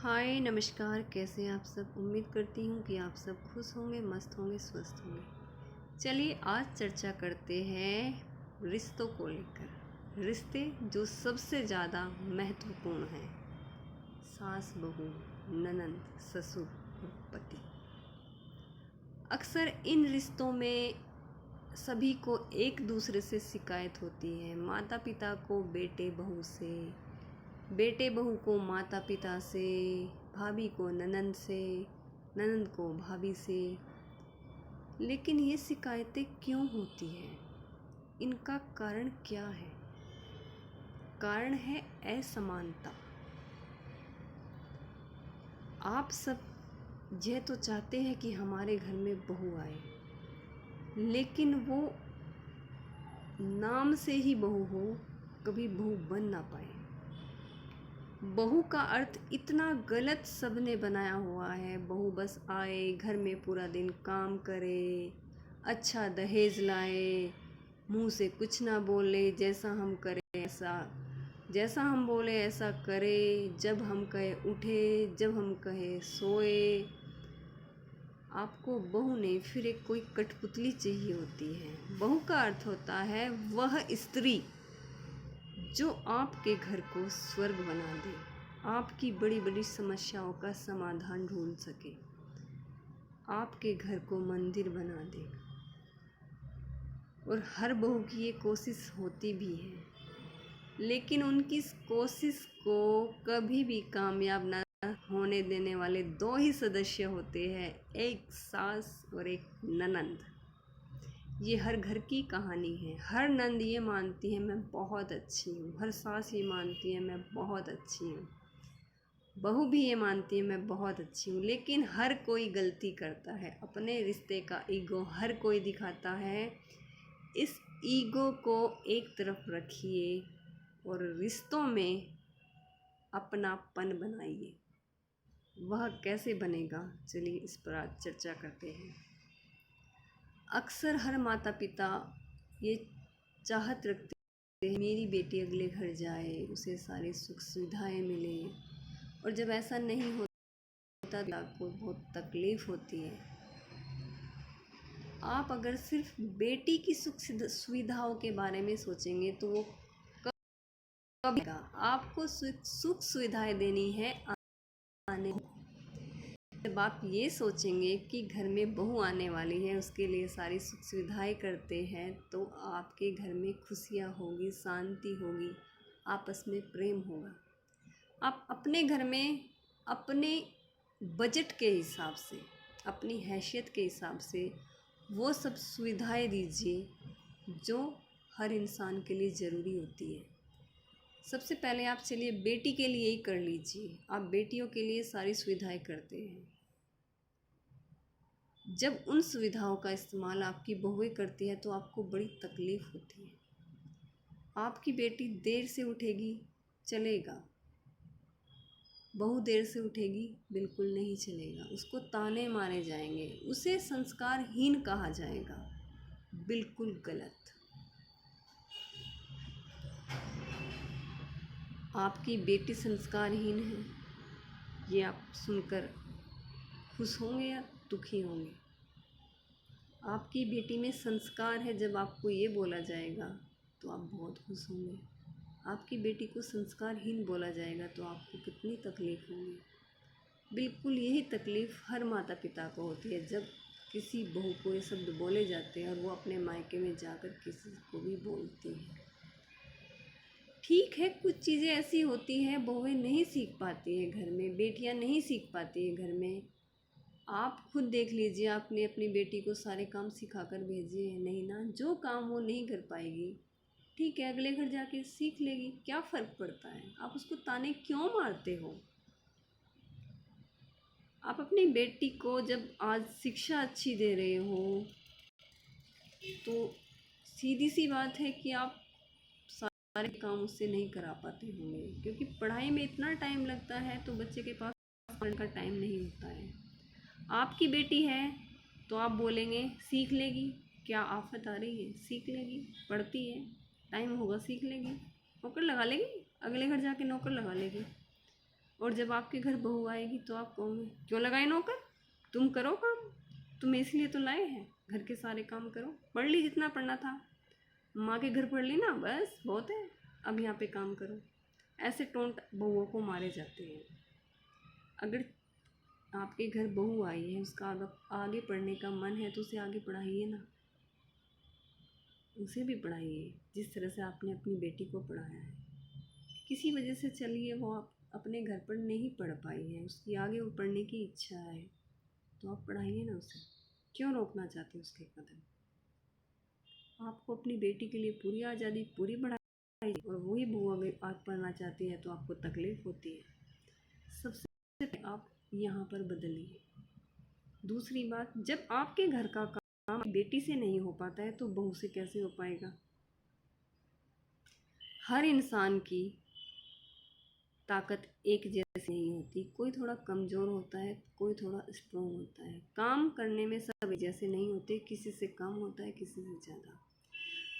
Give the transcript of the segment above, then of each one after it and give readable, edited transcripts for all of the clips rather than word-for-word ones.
हाय नमस्कार, कैसे हैं आप सब। उम्मीद करती हूँ कि आप सब खुश होंगे, मस्त होंगे, स्वस्थ होंगे। चलिए आज चर्चा करते हैं रिश्तों को लेकर। रिश्ते जो सबसे ज़्यादा महत्वपूर्ण हैं, सास बहू, ननंद, ससुर और पति। अक्सर इन रिश्तों में सभी को एक दूसरे से शिकायत होती है। माता पिता को बेटे बहू से, बेटे बहू को माता पिता से, भाभी को ननंद से, ननंद को भाभी से। लेकिन ये शिकायतें क्यों होती हैं? इनका कारण क्या है? कारण है असमानता। आप सब यह तो चाहते हैं कि हमारे घर में बहू आए, लेकिन वो नाम से ही बहू हो, कभी बहू बन ना पाए। बहू का अर्थ इतना गलत सबने बनाया हुआ है। बहू बस आए, घर में पूरा दिन काम करे, अच्छा दहेज लाए, मुंह से कुछ ना बोले, जैसा हम करें ऐसा, जैसा हम बोले ऐसा करे, जब हम कहे उठे, जब हम कहे सोए। आपको बहू नहीं, फिर एक कोई कठपुतली चाहिए होती है। बहू का अर्थ होता है वह स्त्री जो आपके घर को स्वर्ग बना दे, आपकी बड़ी बड़ी समस्याओं का समाधान ढूंढ सके, आपके घर को मंदिर बना दे। और हर बहू की ये कोशिश होती भी है, लेकिन उनकी इस कोशिश को कभी भी कामयाब ना होने देने वाले दो ही सदस्य होते हैं, एक सास और एक ननंद। ये हर घर की कहानी है। हर नंद ये मानती है मैं बहुत अच्छी हूँ, हर सास ये मानती है मैं बहुत अच्छी हूँ, बहू भी ये मानती है मैं बहुत अच्छी हूँ। लेकिन हर कोई गलती करता है, अपने रिश्ते का ईगो हर कोई दिखाता है। इस ईगो को एक तरफ रखिए और रिश्तों में अपनापन बनाइए। वह कैसे बनेगा, चलिए इस पर आज चर्चा करते हैं। अक्सर हर माता पिता ये चाहत रखते हैं मेरी बेटी अगले घर जाए, उसे सारी सुख सुविधाएं मिले। और जब ऐसा नहीं होता तो आपको बहुत तकलीफ़ होती है। आप अगर सिर्फ बेटी की सुख सुविधाओं के बारे में सोचेंगे तो वो कब आपको सुख सुविधाएं देनी है आने। जब आप ये सोचेंगे कि घर में बहू आने वाली है, उसके लिए सारी सुख सुविधाएं करते हैं, तो आपके घर में खुशियाँ होगी, शांति होगी, आपस में प्रेम होगा। आप अपने घर में अपने बजट के हिसाब से, अपनी हैसियत के हिसाब से वो सब सुविधाएं दीजिए जो हर इंसान के लिए ज़रूरी होती है। सबसे पहले आप चलिए बेटी के लिए ही कर लीजिए। आप बेटियों के लिए सारी सुविधाएं करते हैं, जब उन सुविधाओं का इस्तेमाल आपकी बहुएं करती है तो आपको बड़ी तकलीफ़ होती है। आपकी बेटी देर से उठेगी, चलेगा। बहू देर से उठेगी, बिल्कुल नहीं चलेगा। उसको ताने मारे जाएंगे, उसे संस्कारहीन कहा जाएगा, बिल्कुल गलत। आपकी बेटी संस्कारहीन है, ये आप सुनकर खुश होंगे या दुखी होंगे? आपकी बेटी में संस्कार है, जब आपको ये बोला जाएगा तो आप बहुत खुश होंगे। आपकी बेटी को संस्कारहीन बोला जाएगा तो आपको कितनी तकलीफ़ होगी। बिल्कुल यही तकलीफ़ हर माता पिता को होती है जब किसी बहू को ये शब्द बोले जाते हैं और वो अपने मायके में जाकर किसी को भी बोलती है। ठीक है, कुछ चीज़ें ऐसी होती हैं बहुएं नहीं सीख पाती हैं घर में, बेटियां नहीं सीख पाती हैं घर में। आप खुद देख लीजिए, आपने अपनी बेटी को सारे काम सिखा कर भेजे हैं? नहीं ना। जो काम वो नहीं कर पाएगी, ठीक है, अगले घर जाके सीख लेगी, क्या फ़र्क पड़ता है? आप उसको ताने क्यों मारते हो? आप अपनी बेटी को जब आज शिक्षा अच्छी दे रहे हो तो सीधी सी बात है कि आप सारे काम उससे नहीं करा पाते होंगे, क्योंकि पढ़ाई में इतना टाइम लगता है तो बच्चे के पास पढ़ने का टाइम नहीं होता है। आपकी बेटी है तो आप बोलेंगे सीख लेगी, क्या आफत आ रही है, सीख लेगी, पढ़ती है, टाइम होगा सीख लेगी, नौकर लगा लेगी, अगले घर जाके नौकर लगा लेगी। और जब आपके घर बहू आएगी तो आप कहोगे क्यों लगाए नौकर, तुम करो काम, तुम्हें इसलिए तो लाए हैं, घर के सारे काम करो, पढ़ ली जितना पढ़ना था, माँ के घर पढ़ ली ना, बस बहुत है, अब यहाँ पे काम करो। ऐसे टोंट बहुओं को मारे जाते हैं। अगर आपके घर बहू आई है, उसका आगे पढ़ने का मन है तो उसे आगे पढ़ाइए ना, उसे भी पढ़ाइए जिस तरह से आपने अपनी बेटी को पढ़ाया है। किसी वजह से चलिए वो आप अपने घर पर नहीं पढ़ पाई है, उसकी आगे वो पढ़ने की इच्छा है, तो आप पढ़ाइए ना उसे, क्यों रोकना चाहते उसके कदम। आपको अपनी बेटी के लिए पूरी आज़ादी, पूरी बढ़ाई, और वही बहू अगर आप पढ़ना चाहती है तो आपको तकलीफ़ होती है। सबसे पहले आप यहाँ पर बदलिए। दूसरी बात, जब आपके घर का काम बेटी से नहीं हो पाता है तो बहू से कैसे हो पाएगा। हर इंसान की ताकत एक जैसी नहीं होती, कोई थोड़ा कमज़ोर होता है, कोई थोड़ा स्ट्रॉन्ग होता है। काम करने में सब एक जैसे नहीं होते, किसी से कम होता है, किसी से ज़्यादा।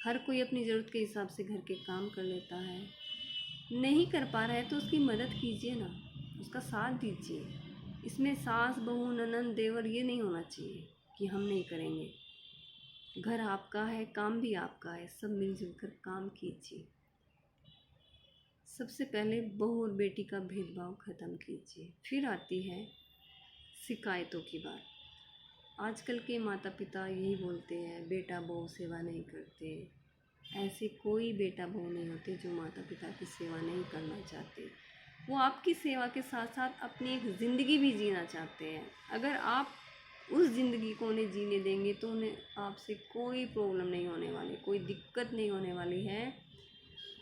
हर कोई अपनी ज़रूरत के हिसाब से घर के काम कर लेता है। नहीं कर पा रहा है तो उसकी मदद कीजिए ना, उसका साथ दीजिए। इसमें सास बहू ननंद देवर ये नहीं होना चाहिए कि हम नहीं करेंगे। घर आपका है, काम भी आपका है, सब मिलजुल कर काम कीजिए। सबसे पहले बहू और बेटी का भेदभाव ख़त्म कीजिए। फिर आती है शिकायतों की बात। आजकल के माता पिता यही बोलते हैं बेटा बहू सेवा नहीं करते। ऐसे कोई बेटा बहू नहीं होते जो माता पिता की सेवा नहीं करना चाहते। वो आपकी सेवा के साथ साथ अपनी एक ज़िंदगी भी जीना चाहते हैं। अगर आप उस ज़िंदगी को उन्हें जीने देंगे तो उन्हें आपसे कोई प्रॉब्लम नहीं होने वाली, कोई दिक्कत नहीं होने वाली है।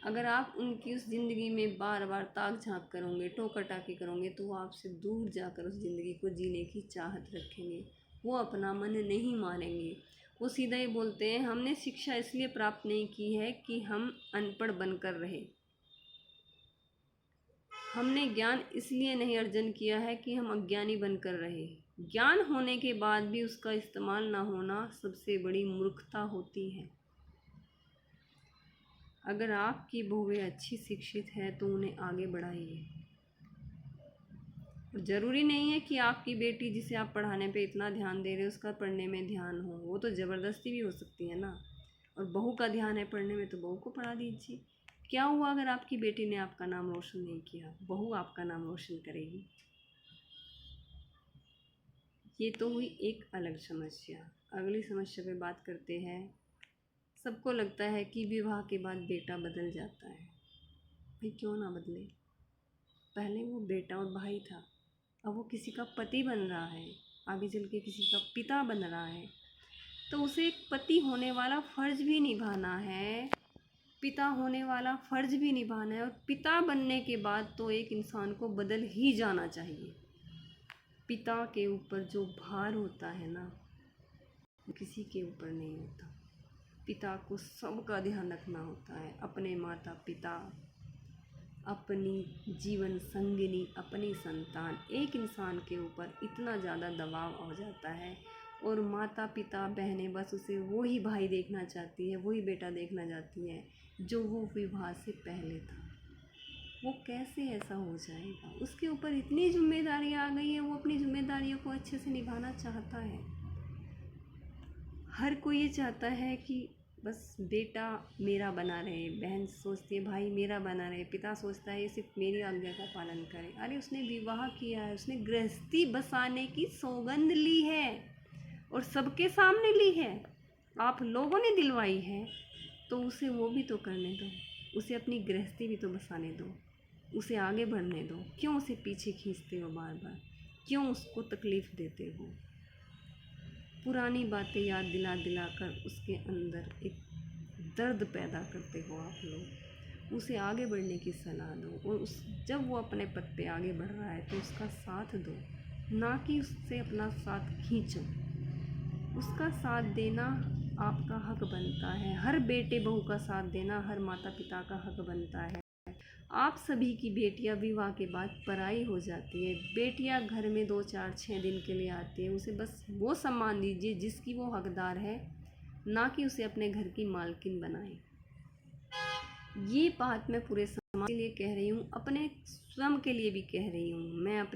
अगर आप उनकी उस ज़िंदगी में बार बार ताक झाँक करोगे, टोका टाकी करोगे, तो वो आपसे दूर जाकर उस ज़िंदगी को जीने की चाहत रखेंगे। वो अपना मन नहीं मानेंगे। वो सीधा ही बोलते हैं हमने शिक्षा इसलिए प्राप्त नहीं की है कि हम अनपढ़ बनकर रहे, हमने ज्ञान इसलिए नहीं अर्जन किया है कि हम अज्ञानी बनकर रहे। ज्ञान होने के बाद भी उसका इस्तेमाल ना होना सबसे बड़ी मूर्खता होती है। अगर आपकी बहुएं अच्छी शिक्षित है तो उन्हें आगे बढ़ाइए। और ज़रूरी नहीं है कि आपकी बेटी जिसे आप पढ़ाने पे इतना ध्यान दे रहे हो उसका पढ़ने में ध्यान हो, वो तो ज़बरदस्ती भी हो सकती है ना। और बहू का ध्यान है पढ़ने में तो बहू को पढ़ा दीजिए। क्या हुआ अगर आपकी बेटी ने आपका नाम रोशन नहीं किया, बहू आपका नाम रोशन करेगी। ये तो हुई एक अलग समस्या। अगली समस्या पे बात करते हैं। सबको लगता है कि विवाह के बाद बेटा बदल जाता है। भाई क्यों ना बदले। पहले वो बेटा और भाई था, अब वो किसी का पति बन रहा है, आगे चल के किसी का पिता बन रहा है, तो उसे एक पति होने वाला फ़र्ज़ भी निभाना है, पिता होने वाला फ़र्ज़ भी निभाना है। और पिता बनने के बाद तो एक इंसान को बदल ही जाना चाहिए। पिता के ऊपर जो भार होता है ना, वो किसी के ऊपर नहीं होता। पिता को सबका ध्यान रखना होता है, अपने माता पिता, अपनी जीवन संगिनी, अपनी संतान। एक इंसान के ऊपर इतना ज़्यादा दबाव आ जाता है और माता पिता बहनें बस उसे वही भाई देखना चाहती है, वही बेटा देखना चाहती है जो वो विवाह से पहले था। वो कैसे ऐसा हो जाएगा। उसके ऊपर इतनी जिम्मेदारियाँ आ गई हैं, वो अपनी जिम्मेदारियों को अच्छे से निभाना चाहता है। हर कोई ये चाहता है कि बस बेटा मेरा बना रहे, बहन सोचती है भाई मेरा बना रहे, पिता सोचता है ये सिर्फ मेरी आज्ञा का पालन करे। अरे उसने विवाह किया है, उसने गृहस्थी बसाने की सौगंध ली है और सबके सामने ली है, आप लोगों ने दिलवाई है, तो उसे वो भी तो करने दो, उसे अपनी गृहस्थी भी तो बसाने दो, उसे आगे बढ़ने दो। क्यों उसे पीछे खींचते हो बार बार, क्यों उसको तकलीफ़ देते हो। पुरानी बातें याद दिला दिला कर उसके अंदर एक दर्द पैदा करते हो आप लोग। उसे आगे बढ़ने की सलाह दो और जब वो अपने पद पे आगे बढ़ रहा है तो उसका साथ दो, ना कि उससे अपना साथ खींचो। उसका साथ देना आपका हक बनता है, हर बेटे बहू का साथ देना हर माता पिता का हक बनता है। आप सभी की बेटियां विवाह के बाद पराई हो जाती है। बेटियां घर में 2 4 6 दिन के लिए आती है, उसे बस वो सम्मान दीजिए जिसकी वो हकदार है, ना कि उसे अपने घर की मालकिन बनाएं। ये बात मैं पूरे समाज के लिए कह रही हूँ, अपने स्वयं के लिए भी कह रही हूँ। मैं अपने